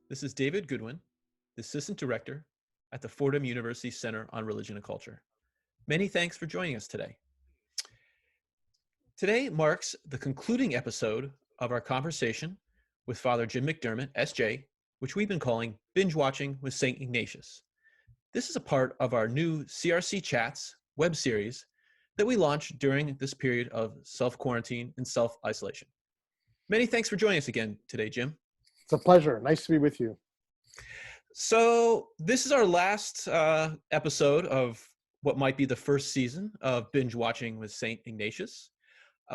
This is David Goodwin, the Assistant Director at the Fordham University Center on Religion and Culture. Many thanks for joining us today. Today marks the concluding episode of our conversation with Father Jim McDermott, S.J., which we've been calling Binge-Watching with St. Ignatius. This is a part of our new CRC Chats web series that we launched during this period of self-quarantine and self-isolation. Many thanks for joining us again today, Jim. It's a pleasure. Nice to be with you. So this is our last episode of what might be the first season of Binge-Watching with St. Ignatius.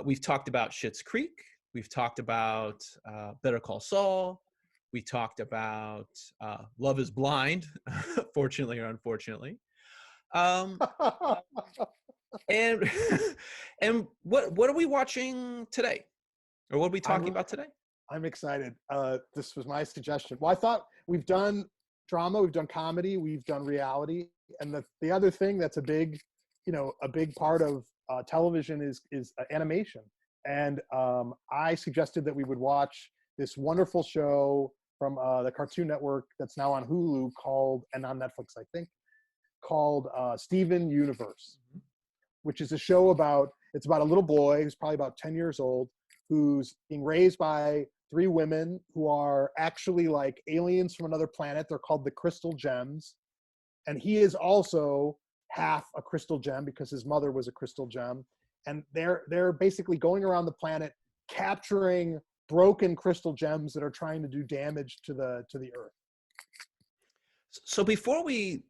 We've talked about Schitt's Creek. We've talked about Better Call Saul. We talked about Love is Blind, fortunately or unfortunately. And and what are we watching today? Or what are we talking about today? I'm excited. This was my suggestion. Well, I thought we've done drama, we've done comedy, we've done reality, and the other thing that's a big part of television is animation. And I suggested that we would watch this wonderful show from the Cartoon Network that's now on Hulu and on Netflix, I think, called Steven Universe, which is a show about a little boy who's probably about 10 years old, who's being raised by three women who are actually like aliens from another planet. They're called the Crystal Gems. And he is also half a crystal gem because his mother was a crystal gem. And they're basically going around the planet capturing broken crystal gems that are trying to do damage to the earth. So before we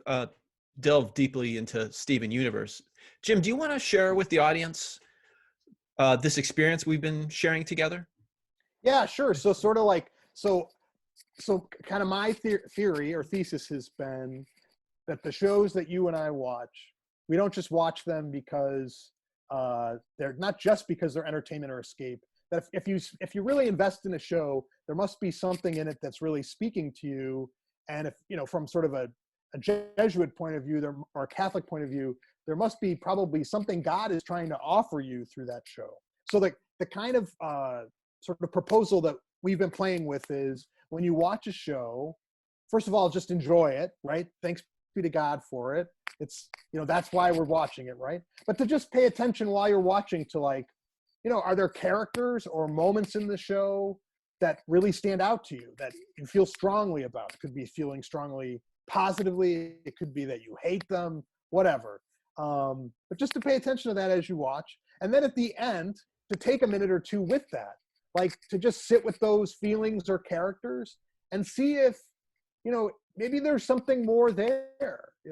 delve deeply into Steven Universe, Jim, do you want to share with the audience this experience we've been sharing together? Yeah, sure. So sort of like, so kind of my theory or thesis has been that the shows that you and I watch, we don't just watch them because they're not just because they're entertainment or escape. That if you really invest in a show, there must be something in it that's really speaking to you. And if, from sort of a Jesuit point of view or a Catholic point of view, there must be probably something God is trying to offer you through that show. So the kind of sort of proposal that we've been playing with is when you watch a show, first of all, just enjoy it, right? Thanks be to God for it. It's, that's why we're watching it, right? But to just pay attention while you're watching to are there characters or moments in the show that really stand out to you, that you feel strongly about? It could be feeling strongly positively. It could be that you hate them, whatever. But just to pay attention to that as you watch. And then at the end, to take a minute or two with that, like to just sit with those feelings or characters and see if, maybe there's something more there,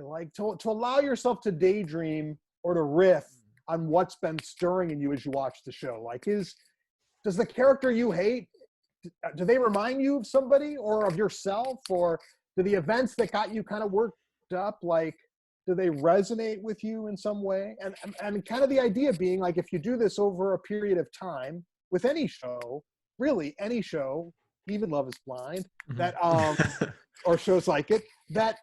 like to allow yourself to daydream or to riff on what's been stirring in you as you watch the show. Like does the character you hate, do they remind you of somebody or of yourself, or do the events that got you kind of worked up, like, do they resonate with you in some way? And kind of the idea being like, if you do this over a period of time with any show, really any show, even Love is Blind, that or shows like it, that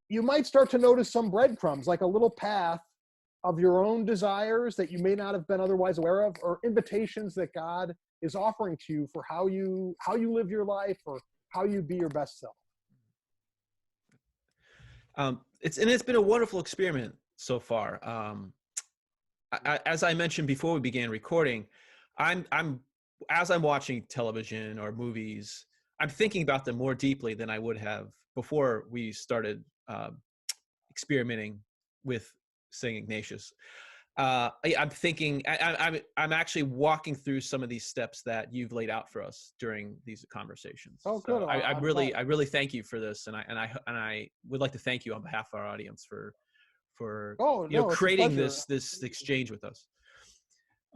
you might start to notice some breadcrumbs, like a little path of your own desires that you may not have been otherwise aware of, or invitations that God is offering to you for how you live your life or how you be your best self. It's been a wonderful experiment so far. As I mentioned before we began recording, as I'm watching television or movies, I'm thinking about them more deeply than I would have before we started experimenting with St. Ignatius. I'm thinking, I'm actually walking through some of these steps that you've laid out for us during these conversations. Oh, good. So I really thank you for this, and I would like to thank you on behalf of our audience for creating this exchange with us.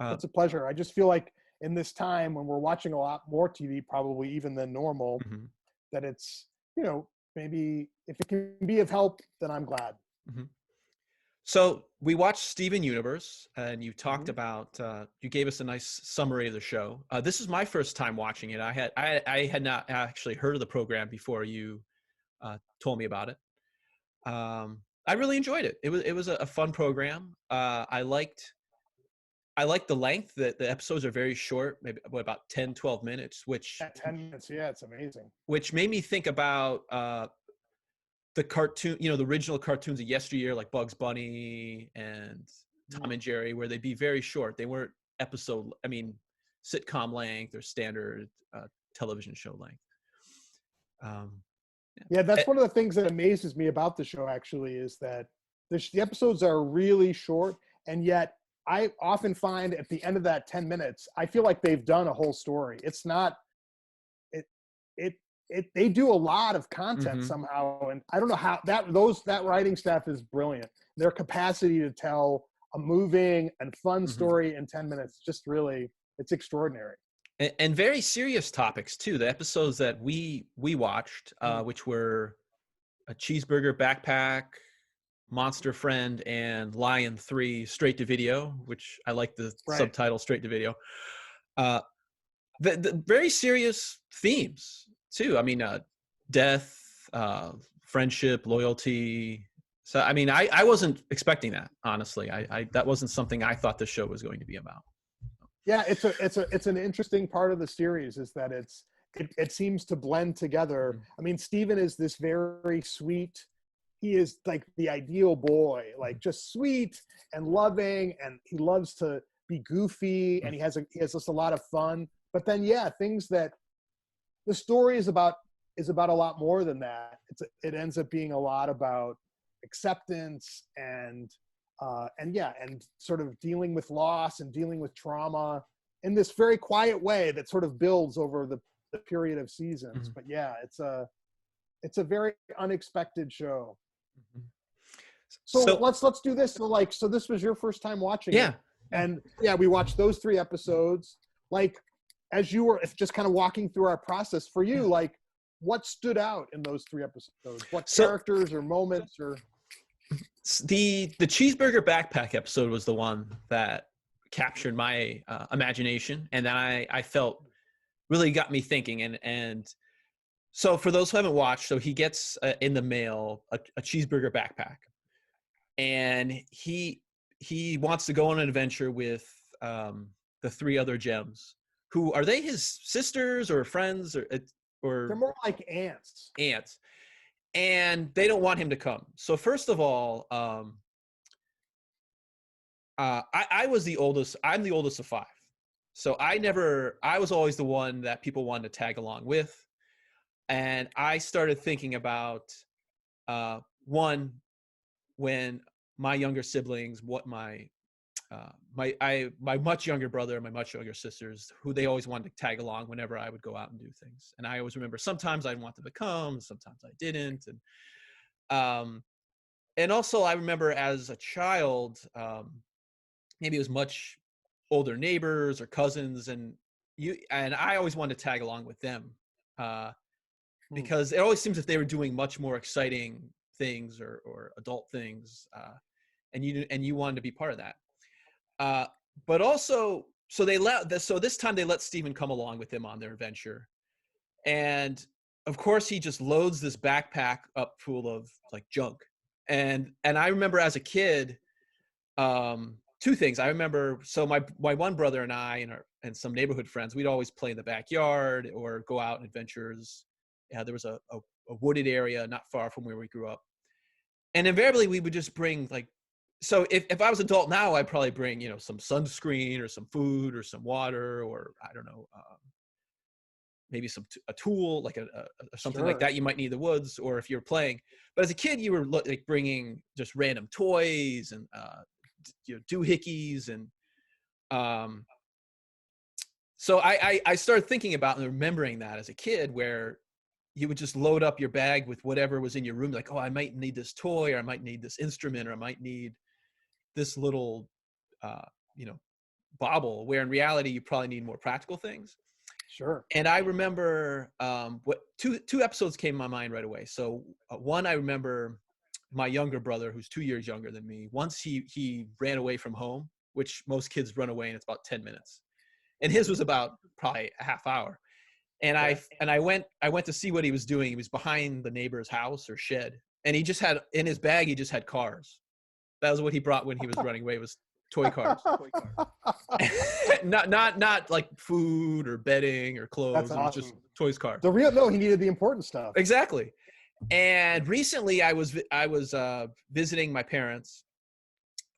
It's a pleasure. I just feel like in this time when we're watching a lot more TV, probably even than normal, that it's, maybe if it can be of help, then I'm glad. So we watched Steven Universe, and you talked about, you gave us a nice summary of the show. This is my first time watching it. I had not actually heard of the program before you told me about it. I really enjoyed it. It was a fun program. I liked I like the length that the episodes are very short, maybe about 10, 12 minutes, At 10 minutes, yeah, it's amazing. which made me think about the cartoon, the original cartoons of yesteryear, like Bugs Bunny and Tom and Jerry, where they'd be very short. They weren't sitcom length or standard television show length. Yeah, that's one of the things that amazes me about the show, actually, is that the episodes are really short, and yet I often find at the end of that 10 minutes, I feel like they've done a whole story. It's not, they do a lot of content somehow, and I don't know how that writing staff is brilliant. Their capacity to tell a moving and fun story in 10 minutes, just really, it's extraordinary. And very serious topics too. The episodes that we watched, which were a Cheeseburger Backpack, Monster Friend, and Lion 3 straight to video, which I like the subtitle straight to video. The very serious themes too. I mean, death, friendship, loyalty. So, I mean, I wasn't expecting that, honestly. I that wasn't something I thought the show was going to be about. Yeah, it's an interesting part of the series, is that it seems to blend together. I mean, Steven is this very sweet, he is like the ideal boy, like just sweet and loving, and he loves to be goofy, and he has just a lot of fun. But then, yeah, things that the story is about a lot more than that. It ends up being a lot about acceptance and sort of dealing with loss and dealing with trauma in this very quiet way that sort of builds over the period of seasons. But yeah, it's a very unexpected show. So let's do this. So this was your first time watching it. And yeah, we watched those 3 episodes. Like, as you were just kind of walking through our process for you, like, what stood out in those 3 episodes? What characters or moments or... The Cheeseburger Backpack episode was the one that captured my imagination, and then I felt really got me thinking. And so for those who haven't watched, so he gets in the mail a cheeseburger backpack, and he wants to go on an adventure with the 3 other gems. Who are they? His sisters or friends or they're more like aunts. And they don't want him to come. So first of all, I was the oldest. I'm the oldest of 5. So I was always the one that people wanted to tag along with. And I started thinking about, one, when my younger siblings, what my much younger brother and my much younger sisters, who they always wanted to tag along whenever I would go out and do things. And I always remember sometimes I'd want them to come, sometimes I didn't. And also I remember as a child, maybe it was much older neighbors or cousins, and I always wanted to tag along with them because it always seems if they were doing much more exciting things or adult things, and you wanted to be part of that. But also, so this time they let Steven come along with them on their adventure. And of course he just loads this backpack up full of like junk. And I remember as a kid, 2 things. I remember, so my one brother and I and some neighborhood friends, we'd always play in the backyard or go out on adventures. Yeah, there was a wooded area not far from where we grew up. And invariably we would just bring like, so if I was adult now, I'd probably bring, some sunscreen or some food or some water, or I don't know, maybe a tool, like something like that you might need in the woods, or if you're playing. But as a kid, you were like bringing just random toys and doohickeys, and so I started thinking about and remembering that as a kid, where you would just load up your bag with whatever was in your room, like, oh, I might need this toy, or I might need this instrument, or I might need this little bauble, where in reality you probably need more practical things. Sure. And I remember what two episodes came to my mind right away. So one, I remember my younger brother, who's 2 years younger than me. Once he ran away from home, which most kids run away and it's about 10 minutes, and his was about probably a half hour. And I went to see what he was doing. He was behind the neighbor's house or shed, and he just had in his bag, he just had cars. That was what he brought when he was running away, was toy cars. not like food or bedding or clothes. That's It was just awesome. toys car. No, he needed the important stuff. Exactly. And recently I was visiting my parents,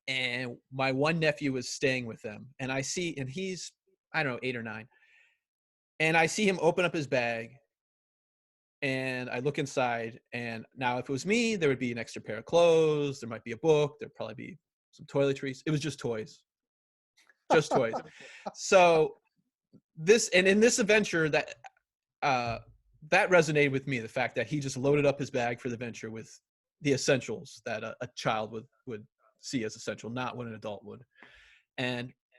and my one nephew was staying with them, and he's, I don't know, 8 or 9. And I see him open up his bag, and I look inside, and now if it was me, there would be an extra pair of clothes, there might be a book, there'd probably be some toiletries. It was just toys. Just toys. So in this adventure, that resonated with me, the fact that he just loaded up his bag for the venture with the essentials that a child would see as essential, not what an adult would.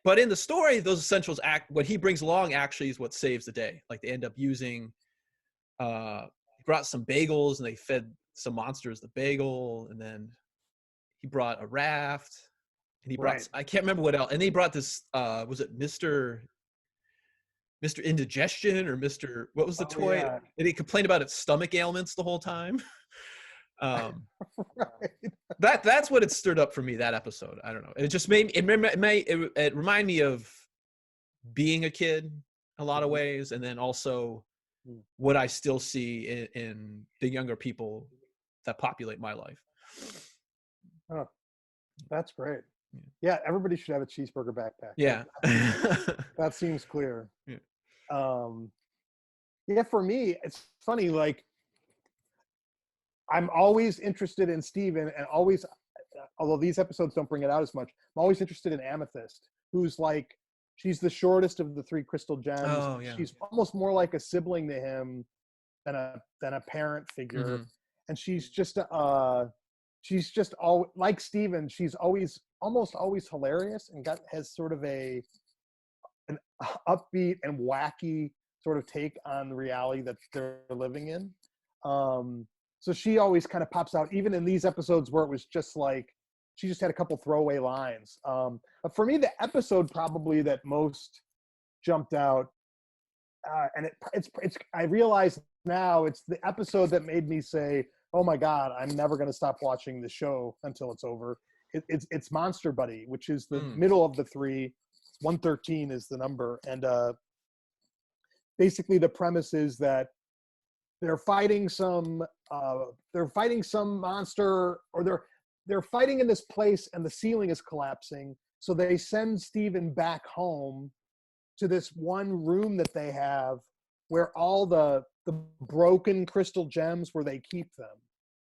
But in the story, those essentials what he brings along actually is what saves the day. Like, they end up using, he brought some bagels, and they fed some monsters the bagel, and then he brought a raft, and he brought, I can't remember what else. And he brought this, was it Mr. Indigestion, or Mr. What was the toy? Yeah. And he complained about its stomach ailments the whole time. Right. That's what it stirred up for me, that episode. I don't know. It just made it remind me of being a kid in a lot of ways, and then also what I still see in the younger people that populate my life. Oh, that's great. Yeah, everybody should have a cheeseburger backpack. Yeah. That seems clear. Yeah. Yeah, for me, it's funny, like, I'm always interested in Steven, and always, although these episodes don't bring it out as much, I'm always interested in Amethyst, who's like, she's the shortest of the 3 crystal gems. Oh, yeah. She's almost more like a sibling to him than a parent figure. Mm-hmm. And she's just all like Steven. She's almost always hilarious, and has sort of an upbeat and wacky sort of take on the reality that they're living in. So she always kind of pops out, even in these episodes where it was just like, she just had a couple throwaway lines. But for me, the episode probably that most jumped out, and it's I realize now it's the episode that made me say, oh my God, I'm never going to stop watching the show until it's over. It's Monster Buddy, which is the middle of the 3. 113 is the number. And basically the premise is that they're fighting some monster, or they're fighting in this place, and the ceiling is collapsing. So they send Steven back home to this one room that they have, where all the broken crystal gems, where they keep them,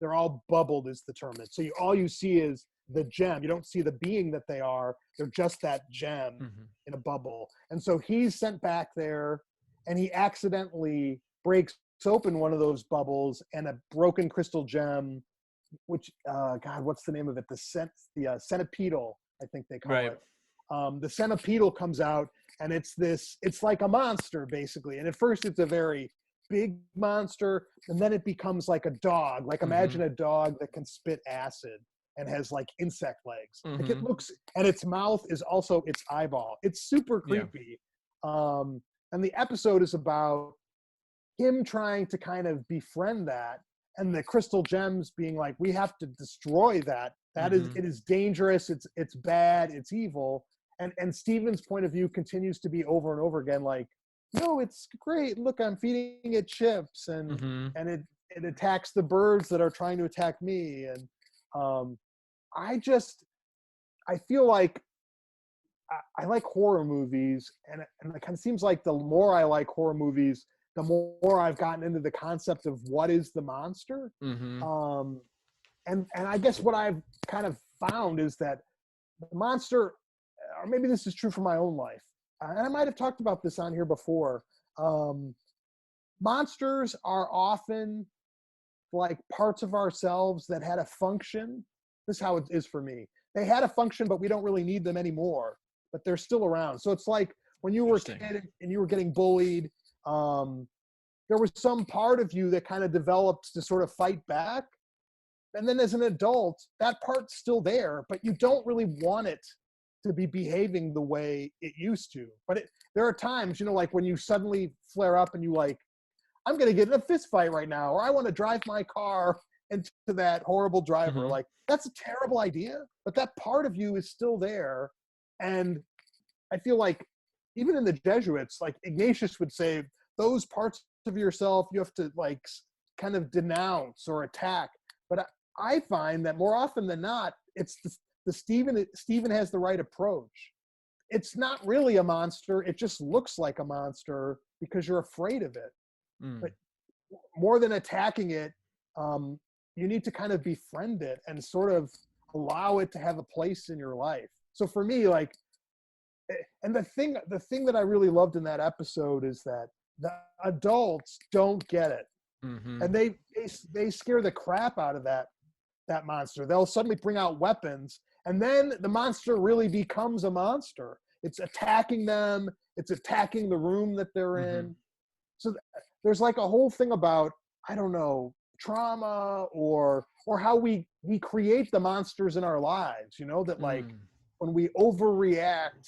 they're all bubbled, is the term. So all you see is the gem. You don't see the being that they are. They're just that gem in a bubble. And so he's sent back there, and he accidentally breaks open one of those bubbles, and a broken crystal gem, which God, what's the name of it? The centipedal, I think they call it. The centipedal comes out, and it's like a monster, basically. And at first it's a very big monster, and then it becomes like a dog. Like, imagine a dog that can spit acid and has like insect legs. Like, it looks, and its mouth is also its eyeball. It's super creepy. Yeah. And the episode is about him trying to kind of befriend that, and the crystal gems being like, we have to destroy that. That is, it is dangerous. It's bad. It's evil. And Steven's point of view continues to be over and over again, like, no, it's great. Look, I'm feeding it chips, and it attacks the birds that are trying to attack me. And I feel like I like horror movies, and it kind of seems like the more I like horror movies, the more I've gotten into the concept of what is the monster. And I guess what I've kind of found is that the monster, or maybe this is true for my own life, and I might have talked about this on here before, monsters are often like parts of ourselves that had a function. This is how it is for me. They had a function, but we don't really need them anymore, but they're still around. So it's like when you were a kid and you were getting bullied, there was some part of you that kind of developed to sort of fight back. And then as an adult, that part's still there, but you don't really want it to be behaving the way it used to. But there are times, like when you suddenly flare up and you like, I'm going to get in a fist fight right now, or I want to drive my car into that horrible driver. Like, that's a terrible idea, but that part of you is still there. And I feel like even in the Jesuits, like Ignatius would say, those parts of yourself you have to like kind of denounce or attack. But I find that more often than not, it's the Stephen has the right approach. It's not really a monster. It just looks like a monster because you're afraid of it. But more than attacking it, you need to kind of befriend it and sort of allow it to have a place in your life. So for me, like, and the thing that I really loved in that episode is that the adults don't get it. And they scare the crap out of that monster. They'll suddenly bring out weapons, and then the monster really becomes a monster. It's attacking them. It's attacking the room that they're in. So there's like a whole thing about, I don't know, trauma or how we create the monsters in our lives, you know, that like when we overreact,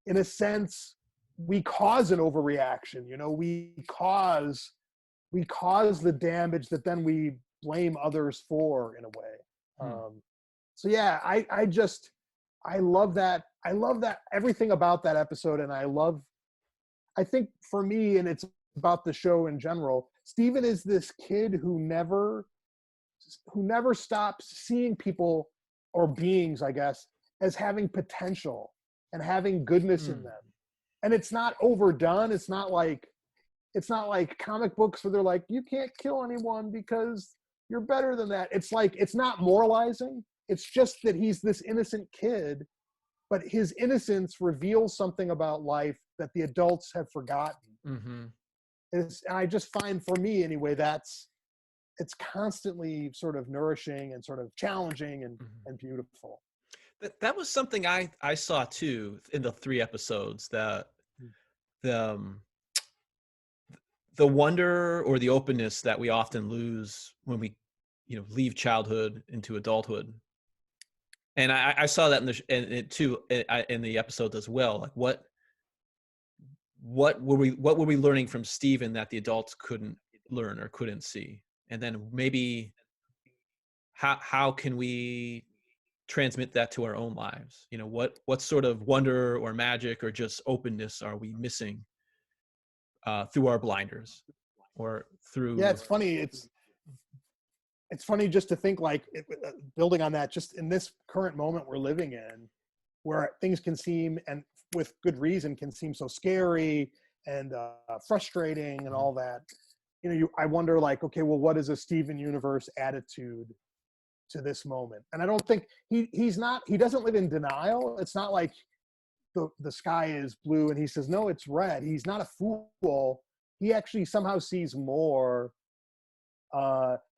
in a sense, we cause an overreaction, you know, we cause the damage that then we blame others for in a way. So yeah, I love that. I love that everything about that episode. And I think for me, and it's about the show in general, Stephen is this kid who never stops seeing people or beings, I guess, as having potential and having goodness in them. And it's not overdone. It's not like comic books where they're like, you can't kill anyone because you're better than that. It's like, it's not moralizing. It's just that he's this innocent kid, but his innocence reveals something about life that the adults have forgotten. And I just find, for me anyway, it's constantly sort of nourishing and sort of challenging and beautiful. That was something I saw too in the 3 episodes, that the wonder or the openness that we often lose when we, you know, leave childhood into adulthood. And I saw that in the episodes as well. Like what were we learning from Stephen that the adults couldn't learn or couldn't see? And then maybe how can we transmit that to our own lives? You know, what sort of wonder or magic or just openness are we missing through our blinders or through? Yeah, it's funny. It's funny just to think, like, building on that, just in this current moment we're living in, where things can seem, and with good reason, can seem so scary and frustrating and all that. You know, I wonder, like, okay, well, what is a Steven Universe attitude to this moment? And I don't think he doesn't live in denial. It's not like the sky is blue and he says, no, it's red. He's not a fool. He actually somehow sees more.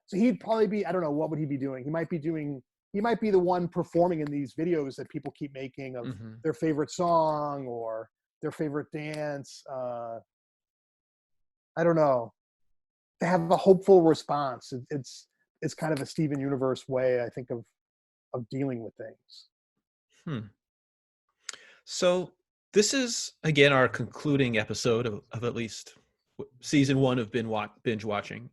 So he'd probably be, I don't know, what would he be doing? He might be the one performing in these videos that people keep making of their favorite song or their favorite dance. I don't know. To have a hopeful response. It's kind of a Steven Universe way, I think, of dealing with things. So this is, again, our concluding episode of at least season 1 of Binge Watching.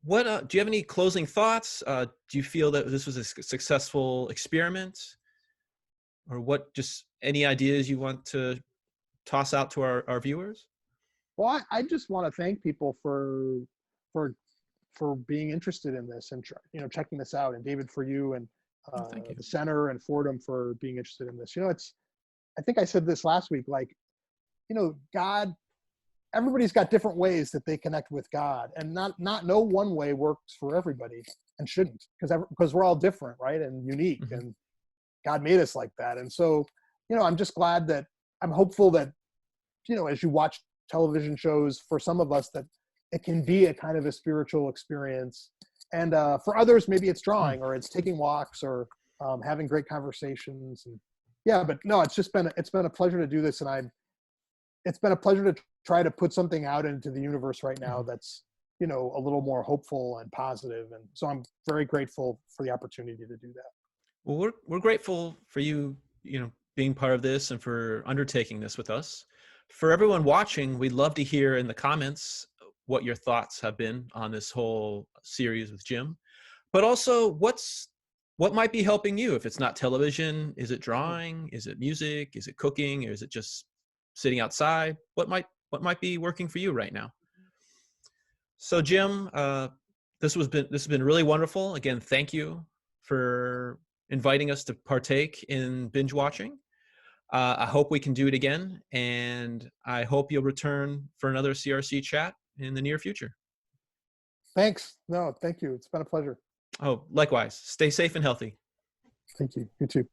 What do you have any closing thoughts? Do you feel that this was a successful experiment, or what? Just any ideas you want to toss out to our viewers? Well, I just want to thank people for being interested in this and checking this out, and David, for you, and the center, and Fordham for being interested in this. You know, I think I said this last week. Like, you know, God. Everybody's got different ways that they connect with God, and no one way works for everybody, and shouldn't, because we're all different, right, and unique, and God made us like that. And so, you know, I'm just glad that I'm hopeful that, you know, as you watch television shows, for some of us, that it can be a kind of a spiritual experience, and for others, maybe it's drawing, or it's taking walks, or having great conversations. And yeah, but no, it's been a pleasure to do this, and it's been a pleasure to try to put something out into the universe right now that's, you know, a little more hopeful and positive. And so I'm very grateful for the opportunity to do that. Well, we're grateful for you, you know, being part of this and for undertaking this with us. For everyone watching, we'd love to hear in the comments what your thoughts have been on this whole series with Jim, but also what's what might be helping you? If it's not television, is it drawing? Is it music? Is it cooking? Or is it just sitting outside? What might be working for you right now? So Jim, this has been really wonderful. Again, thank you for inviting us to partake in binge watching. I hope we can do it again, and I hope you'll return for another CRC chat in the near future. Thanks. No, thank you. It's been a pleasure. Oh, likewise. Stay safe and healthy. Thank you. You too.